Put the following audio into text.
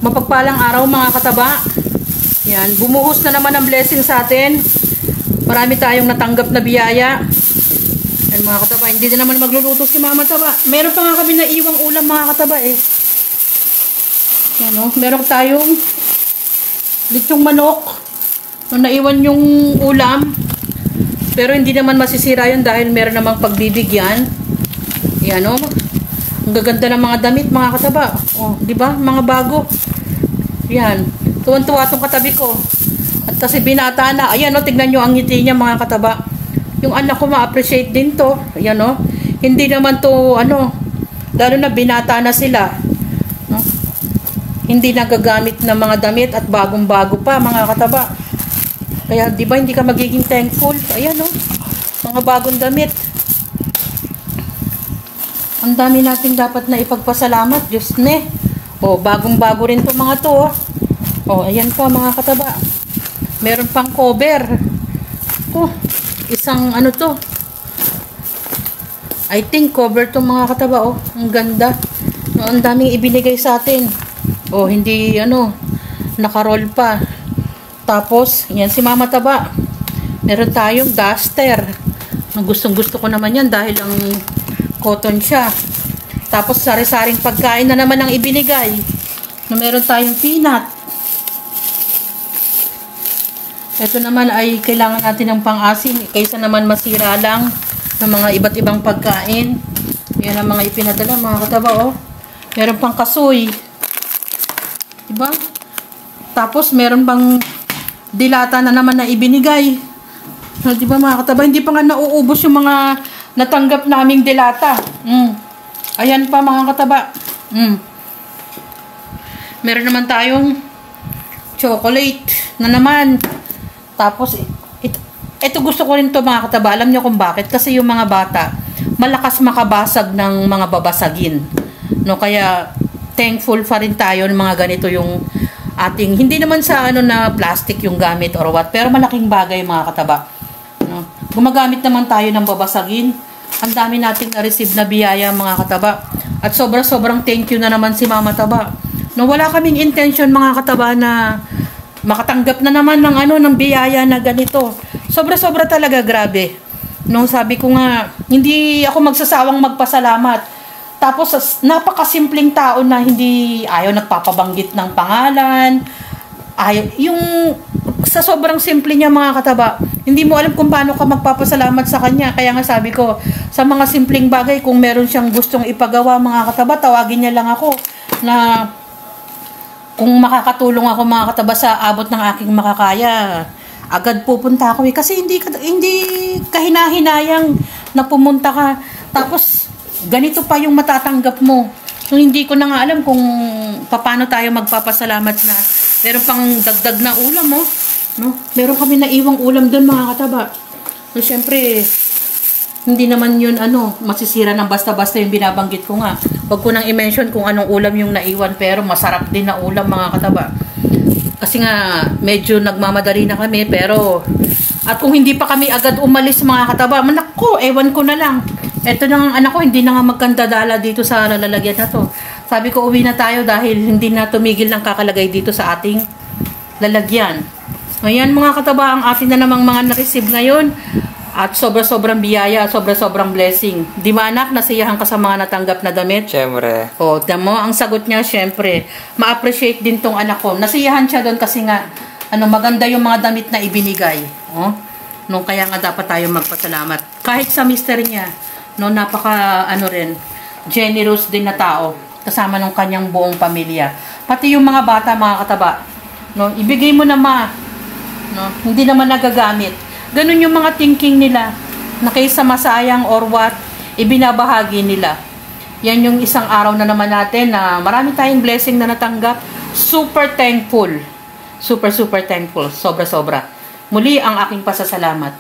Mapagpalang araw mga kataba. Yan, bumuhos na naman ang blessing sa atin. Marami tayong natanggap na biyaya. Yan mga kataba, hindi na naman magluluto si Mama Taba. Meron pa nga kami na iwang ulam mga kataba eh. Yan o, meron tayong litsong manok. Nung naiwan yung ulam. Pero hindi naman masisira yun dahil meron namang pagbibigyan. Yan o. Ang gaganda ng mga damit, mga kataba. Oh, di ba? Mga bago. Yan. Tuwan-tuwa tong katabi ko. At kasi binata na. Ayan o, tignan nyo ang ngiti niya, mga kataba. Yung anak ko ma-appreciate din to. Ayan o. Hindi naman to, lalo na binata na sila. No? Hindi nagagamit ng mga damit at bagong-bago pa, mga kataba. Kaya, di ba, hindi ka magiging thankful? Ayan o. Mga bagong damit. Ang dami natin dapat na ipagpasalamat, Diyos ne. O, bagong-bago rin to mga to. O, ayan pa mga kataba. Meron pang cover. O, isang to. I think cover to mga kataba. O, ang ganda. O, ang daming ibinigay sa atin. O, hindi nakaroll pa. Tapos, yan si Mama Taba. Meron tayong duster. Gustong-gusto ko naman yan dahil ang cotton siya. Tapos sari-saring pagkain na naman ang ibinigay. Na meron tayong peanut. Ito naman ay kailangan natin ng pang-asin kaysa naman masira lang ng mga iba't ibang pagkain. Yan ang mga ipinadala mga kataba oh. Meron pang kasoy. Diba? Tapos meron pang dilata na naman na ibinigay. Diba mga kataba? Hindi pa nga nauubos yung mga natanggap naming dilata. Ayan pa mga kataba. Meron naman tayong chocolate na naman. Tapos, ito gusto ko rin to mga kataba. Alam niyo kung bakit? Kasi yung mga bata, malakas makabasag ng mga babasagin. No? Kaya, thankful pa rin tayo ng mga ganito yung ating, hindi naman sa na plastic yung gamit or what, pero malaking bagay mga kataba. No? Gumagamit naman tayo ng babasagin. Ang dami nating na-receive na biyaya mga kataba. At sobrang thank you na naman si Mama Taba. No, wala kaming intention mga kataba na makatanggap na naman ng ng biyaya na ganito. Sobra talaga, grabe. Nung sabi ko nga, hindi ako magsasawang magpasalamat. Tapos napakasimpleng tao na hindi ayaw nagpapabanggit ng pangalan. Yung sa sobrang simple niya mga kataba, hindi mo alam kung paano ka magpapasalamat sa kanya. Kaya nga sabi ko, sa mga simpleng bagay, kung meron siyang gustong ipagawa mga kataba, tawagin niya lang ako na kung makakatulong ako mga kataba sa abot ng aking makakaya, agad pupunta ako kasi hindi kahinahinayang na pumunta ka. Tapos, ganito pa yung matatanggap mo. So, hindi ko na nga alam kung paano tayo magpapasalamat na meron pang dagdag na ulam, oh. No? Meron kami na iwang ulam doon, mga kataba. So, syempre, hindi naman yun, masisira ng basta-basta yung binabanggit ko nga. Wag ko nang i-mention kung anong ulam yung naiwan, pero masarap din na ulam, mga kataba. Kasi nga, medyo nagmamadali na kami, pero, at kung hindi pa kami agad umalis, mga kataba, manako, ewan ko na lang. Eto nang anak ko, hindi na nga magkandadala dito sa lalagyan na to. Sabi ko, uwi na tayo dahil hindi na tumigil ng kakalagay dito sa ating lalagyan. Ayan mga kataba, ang atin na namang mga na-receive ngayon. At sobrang biyaya, sobrang blessing. Di ba anak, nasiyahan ka sa mga natanggap na damit? Siyempre. O, damo, ang sagot niya, syempre, ma-appreciate din tong anak ko. Nasiyahan siya doon kasi nga, maganda yung mga damit na ibinigay. O, nung kaya nga dapat tayo magpasalamat. Kahit sa mister niya, napaka, generous din na tao. Kasama ng kanyang buong pamilya. Pati yung mga bata, mga kataba. Ibigay mo na hindi naman nagagamit. Ganun yung mga thinking nila na kaysa masayang or what, ibinabahagi nila. Yan yung isang araw na naman natin na marami tayong blessing na natanggap. Super thankful. Super thankful. Sobra. Muli ang aking pasasalamat.